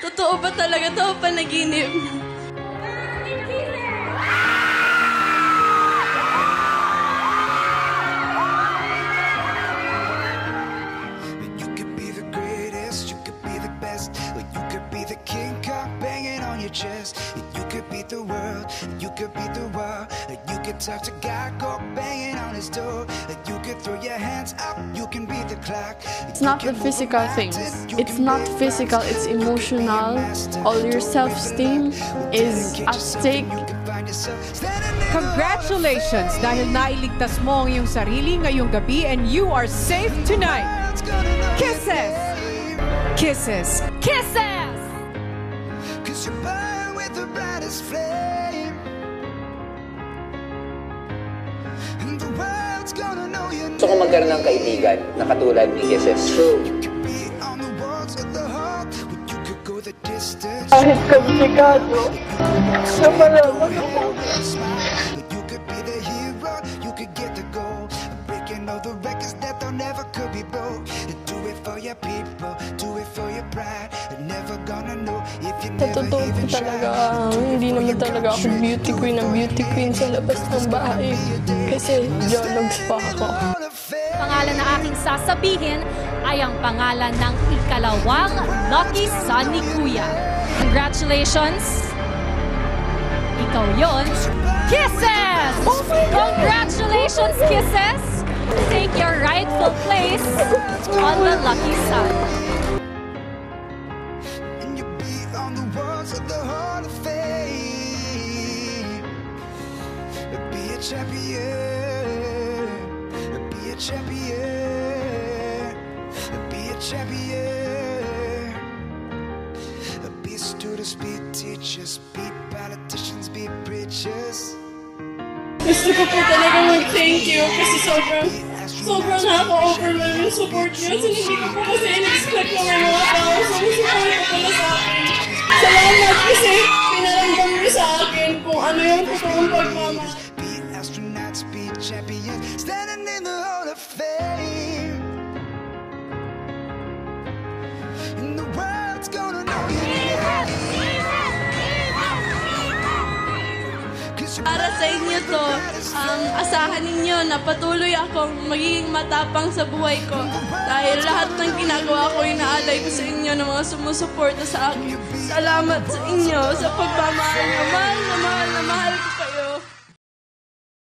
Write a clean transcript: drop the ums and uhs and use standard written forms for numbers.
Totoo ba talaga ito o panaginip? You could be the greatest, you could be the best, or you could be the king cock banging on your chest. You could beat the world, you could beat the world. You could talk to God, go banging on his door. You could throw your hands up, you can beat the clock. It's not the physical things. It's not physical, it's emotional. All your self-esteem is at stake. Congratulations dahil nailigtas mo ang iyong sarili ngayong gabi and you are safe tonight. Kisses! Kisses! Kisses! 'Cause you burn with the brightest flame. And the world's gonna know you. Gusto ko magkaroon ng kaibigan na katulad ni Kisses. True. Kahit komplikado, na malaman ako. You could be the hero, you could get the goal. Breaking all the records that they'll never could be broke. Do it for your people, do it for your pride. Never gonna know if you Sa never totoo po even talaga, try. hindi naman talaga ako beauty queen sa labas ng bahay. Kasi jologs pa ako. Pangalan na aking sasabihin ay ang pangalan ng ikalawang lucky son ni Kuya. Congratulations! Ikaw yon. Kisses! Congratulations, Kisses! Take your rightful place on the lucky son. And you beat on the walls of the Hall of Fame. Be a champion. Be a champion. Be a champion. Be students, be teachers, be politicians, be preachers. Gusto ko po talaga mag-thank you kasi sobrang nakaka-overwhelm yung support niyo. So hindi ko po kasi in-expect na may mga tao sumusupport ko pala sa akin. Salamat kasi pinaramdam niyo sa akin kung ano yung totoong pagmamahal. Be astronauts, be champions, standing in the Hall of Fame. And the world's gonna know you. Para sa inyo to, asahan ninyo na patuloy akong magiging matapang sa buhay ko. Dahil lahat ng ginagawa ko, inaalay ko sa inyo ng mga sumusuporta sa akin. Salamat sa inyo sa pagmamahal na mahal ko